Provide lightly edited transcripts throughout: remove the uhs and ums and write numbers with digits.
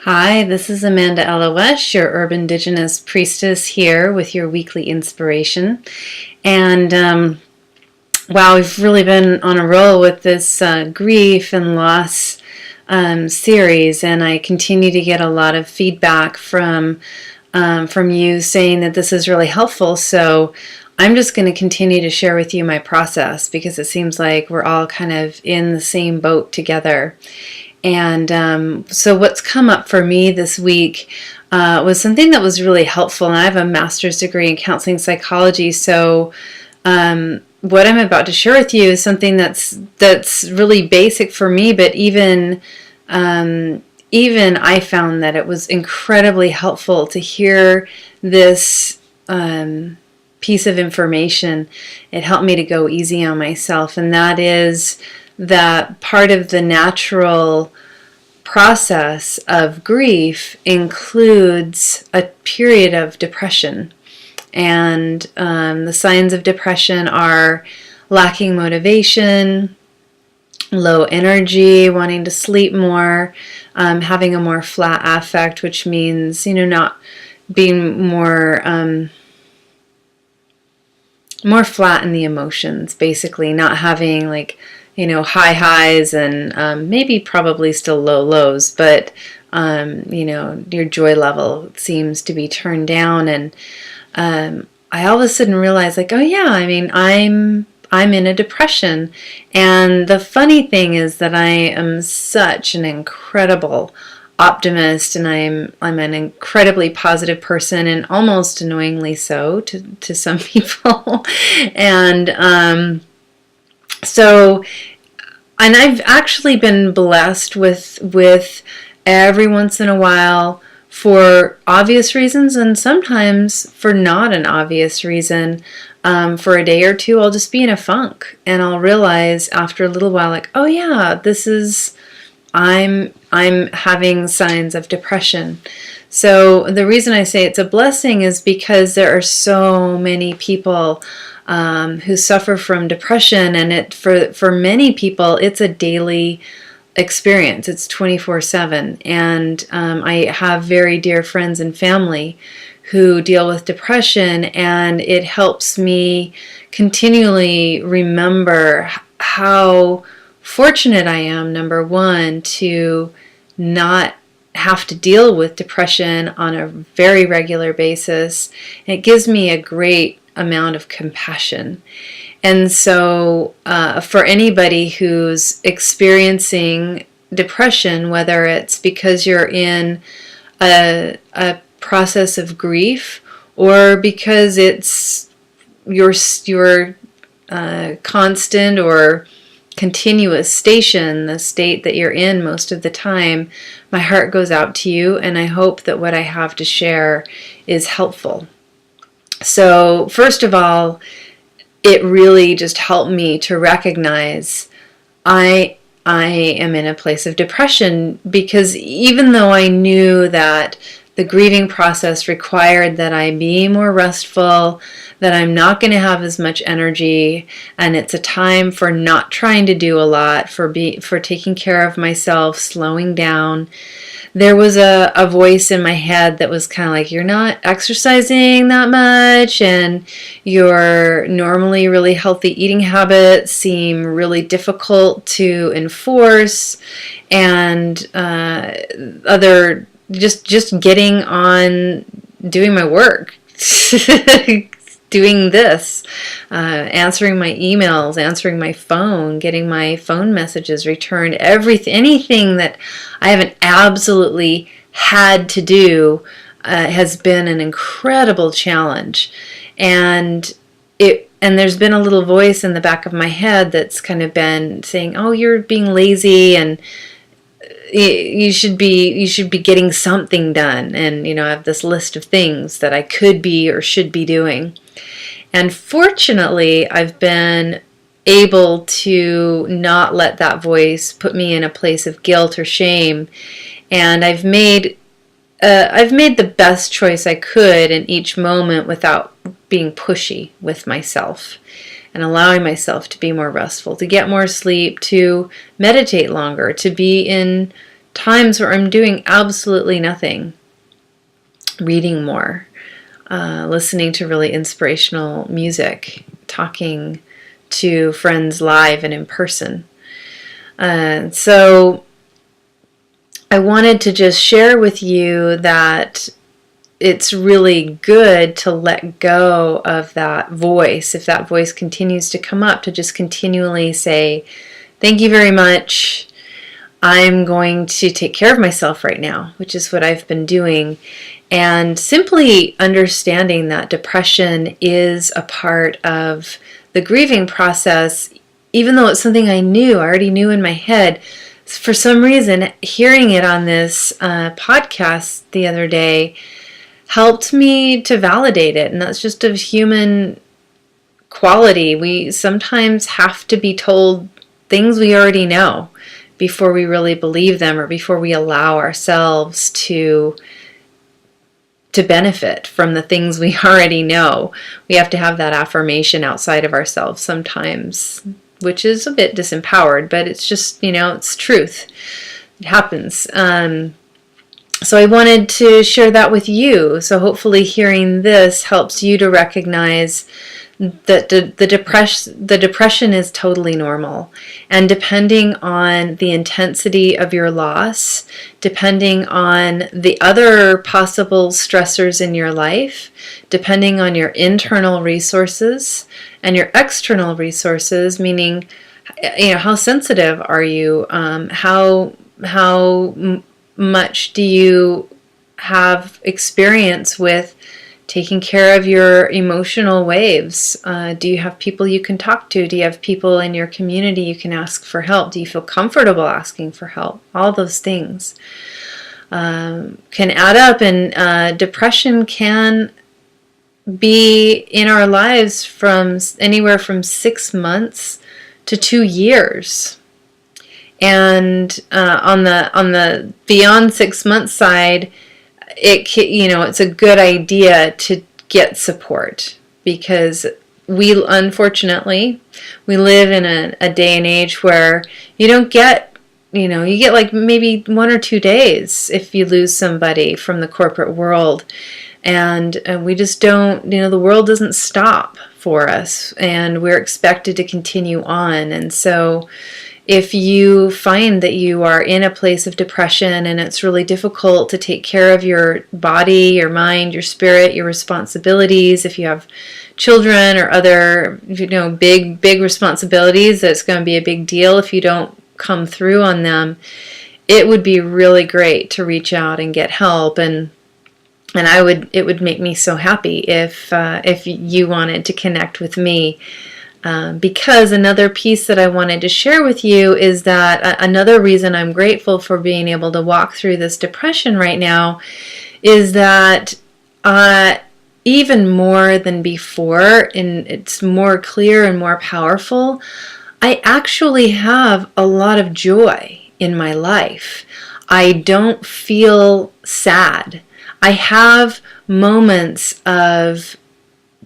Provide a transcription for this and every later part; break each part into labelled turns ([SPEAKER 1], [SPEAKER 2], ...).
[SPEAKER 1] Hi, this is Amanda Elo'esh, your Urban Indigenous Priestess here with your weekly inspiration. And wow, we've really been on a roll with this grief and loss series, and I continue to get a lot of feedback from you saying that this is really helpful. So I'm just going to continue to share with you my process because it seems like we're all kind of in the same boat together. And so what's come up for me this week was something that was really helpful. And I have a master's degree in counseling psychology. So what I'm about to share with you is something that's really basic for me. But even I found that it was incredibly helpful to hear this piece of information. It helped me to go easy on myself, and that is that part of the natural process of grief includes a period of depression. And the signs of depression are lacking motivation, low energy, wanting to sleep more, having a more flat affect, which means, not being more flat in the emotions, basically, not having high highs and maybe probably still low lows, but your joy level seems to be turned down. And I all of a sudden realized, oh yeah, I'm in a depression. And the funny thing is that I am such an incredible optimist, and I'm an incredibly positive person, and almost annoyingly so to some people. And and I've actually been blessed with every once in a while, for obvious reasons and sometimes for not an obvious reason, for a day or two I'll just be in a funk, and I'll realize after a little while, oh yeah, I'm having signs of depression. So the reason I say it's a blessing is because there are so many people who suffer from depression, and for many people it's a daily experience. It's 24/7, and I have very dear friends and family who deal with depression, and it helps me continually remember how fortunate I am, number one, to not have to deal with depression on a very regular basis. It gives me a great amount of compassion. And so for anybody who's experiencing depression, whether it's because you're in a process of grief, or because it's your constant or continuous station, the state that you're in most of the time, my heart goes out to you, and I hope that what I have to share is helpful. So first of all, it really just helped me to recognize I am in a place of depression, because even though I knew that the grieving process required that I be more restful, that I'm not going to have as much energy, and it's a time for not trying to do a lot, for taking care of myself, slowing down, there was a voice in my head that was kind of you're not exercising that much, and your normally really healthy eating habits seem really difficult to enforce, and other just getting on doing my work, doing this, answering my emails, answering my phone, getting my phone messages returned, anything that I haven't absolutely had to do has been an incredible challenge. And there's been a little voice in the back of my head that's kind of been saying, oh, you're being lazy, and you should be getting something done. And I have this list of things that I could be or should be doing. And fortunately, I've been able to not let that voice put me in a place of guilt or shame. And I've made the best choice I could in each moment without being pushy with myself, and allowing myself to be more restful, to get more sleep, to meditate longer, to be in times where I'm doing absolutely nothing, reading more, listening to really inspirational music, talking to friends live and in person. So I wanted to just share with you that it's really good to let go of that voice. If that voice continues to come up, to just continually say, thank you very much. I'm going to take care of myself right now, which is what I've been doing. And simply understanding that depression is a part of the grieving process, even though it's something I already knew in my head. For some reason, hearing it on this podcast the other day helped me to validate it. And that's just a human quality. We sometimes have to be told things we already know before we really believe them, or before we allow ourselves to benefit from the things we already know. We have to have that affirmation outside of ourselves sometimes, which is a bit disempowered, but it's just, it's truth. It happens. So I wanted to share that with you. So hopefully hearing this helps you to recognize that the depression is totally normal. And depending on the intensity of your loss, depending on the other possible stressors in your life, depending on your internal resources and your external resources, meaning, how sensitive are you? How much do you have experience with taking care of your emotional waves? Do you have people you can talk to? Do you have people in your community you can ask for help? Do you feel comfortable asking for help? All those things can add up, and depression can be in our lives from anywhere from 6 months to 2 years. And on the beyond 6 months side, it's a good idea to get support, because unfortunately we live in a day and age where you don't get, you get like maybe 1 or 2 days if you lose somebody from the corporate world. And we just don't, the world doesn't stop for us, and we're expected to continue on. And so if you find that you are in a place of depression and it's really difficult to take care of your body, your mind, your spirit, your responsibilities, if you have children or other, big responsibilities, that's going to be a big deal if you don't come through on them, it would be really great to reach out and get help. And it would make me so happy if you wanted to connect with me. Because another piece that I wanted to share with you is that another reason I'm grateful for being able to walk through this depression right now is that even more than before, and it's more clear and more powerful, I actually have a lot of joy in my life. I don't feel sad. I have moments of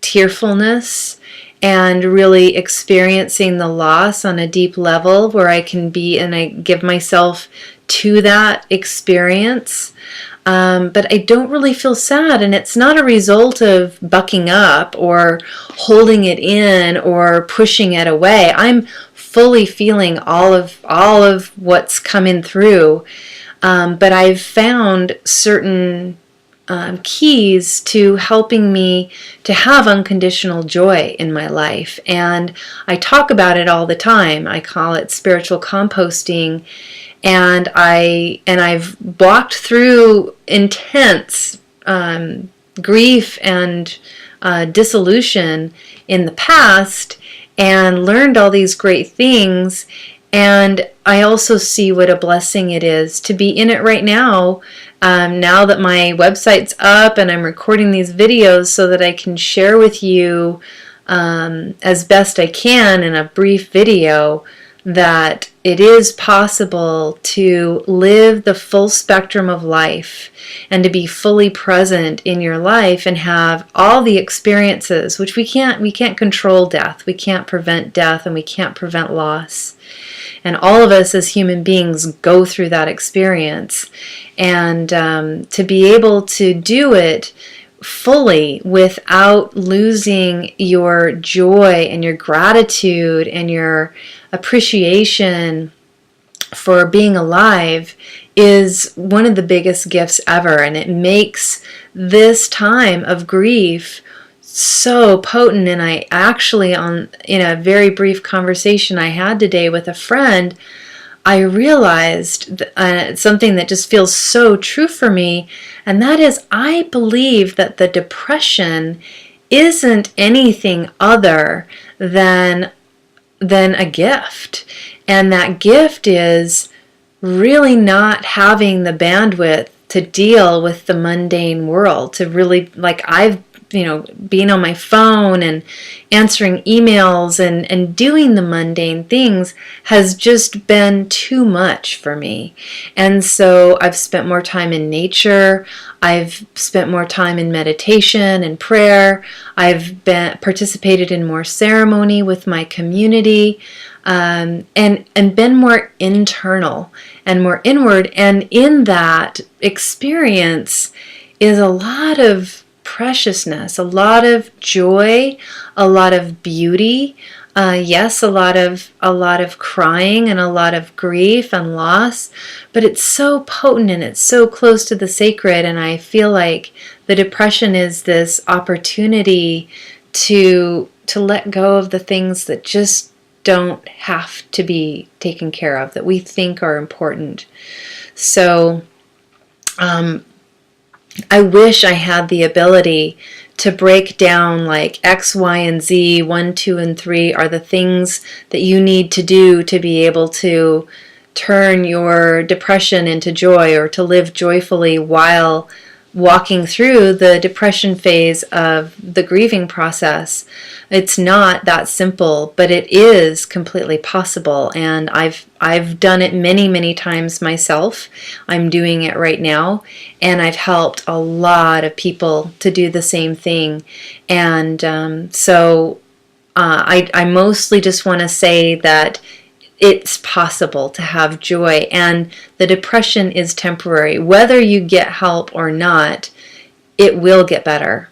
[SPEAKER 1] tearfulness and really experiencing the loss on a deep level where I can be, and I give myself to that experience. But I don't really feel sad, and it's not a result of bucking up or holding it in or pushing it away. I'm fully feeling all of what's coming through, but I've found certain keys to helping me to have unconditional joy in my life. And I talk about it all the time. I call it spiritual composting. And I've walked through intense grief and dissolution in the past and learned all these great things. And I also see what a blessing it is to be in it right now. Now that my website's up and I'm recording these videos so that I can share with you as best I can in a brief video that it is possible to live the full spectrum of life and to be fully present in your life and have all the experiences, which we can't control death, we can't prevent death, and we can't prevent loss. And all of us as human beings go through that experience. And to be able to do it fully without losing your joy and your gratitude and your appreciation for being alive is one of the biggest gifts ever. And it makes this time of grief so potent. And I actually, in a very brief conversation I had today with a friend, I realized something that just feels so true for me, and that is I believe that the depression isn't anything other than a gift. And that gift is really not having the bandwidth to deal with the mundane world, to really, like I've being on my phone and answering emails and doing the mundane things has just been too much for me. And so I've spent more time in nature. I've spent more time in meditation and prayer. I've participated in more ceremony with my community, and been more internal and more inward. And in that experience is a lot of preciousness, a lot of joy, a lot of beauty, yes, a lot of crying and a lot of grief and loss, but it's so potent and it's so close to the sacred. And I feel like the depression is this opportunity to let go of the things that just don't have to be taken care of, that we think are important. So I wish I had the ability to break down like X, Y, and Z, 1, 2, and 3 are the things that you need to do to be able to turn your depression into joy, or to live joyfully while walking through the depression phase of the grieving process. It's not that simple, but it is completely possible. And I've done it many, many times myself. I'm doing it right now. And I've helped a lot of people to do the same thing. And I mostly just want to say that it's possible to have joy, and the depression is temporary. Whether you get help or not, it will get better.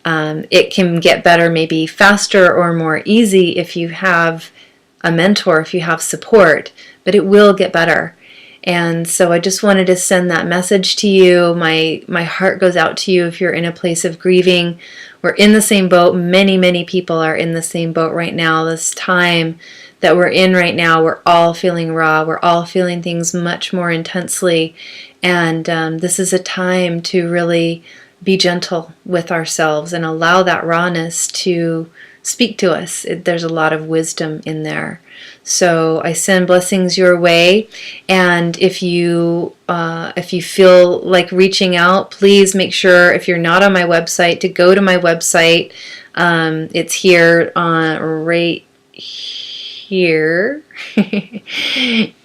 [SPEAKER 1] It can get better maybe faster or more easy if you have a mentor, if you have support, but it will get better. And so I just wanted to send that message to you. My heart goes out to you if you're in a place of grieving. We're in the same boat. Many, many people are in the same boat right now. This time that we're in right now, we're all feeling raw. We're all feeling things much more intensely. And this is a time to really be gentle with ourselves and allow that rawness to speak to us. There's a lot of wisdom in there. So I send blessings your way. And if you feel like reaching out, please make sure, if you're not on my website, to go to my website. It's here right here.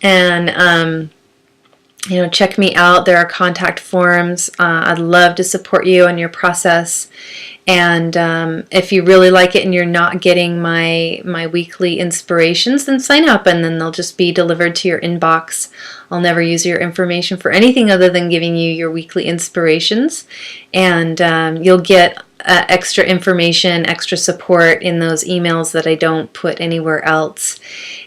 [SPEAKER 1] And check me out. There are contact forms. I'd love to support you in your process. And if you really like it and you're not getting my weekly inspirations, then sign up, and then they'll just be delivered to your inbox. I'll never use your information for anything other than giving you your weekly inspirations. And you'll get extra information, extra support in those emails that I don't put anywhere else.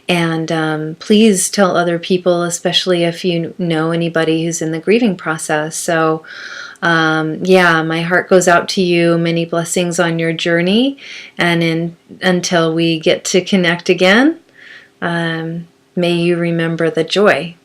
[SPEAKER 1] And please tell other people, especially if you know anybody who's in the grieving process. So my heart goes out to you. Many blessings on your journey. And until we get to connect again, may you remember the joy.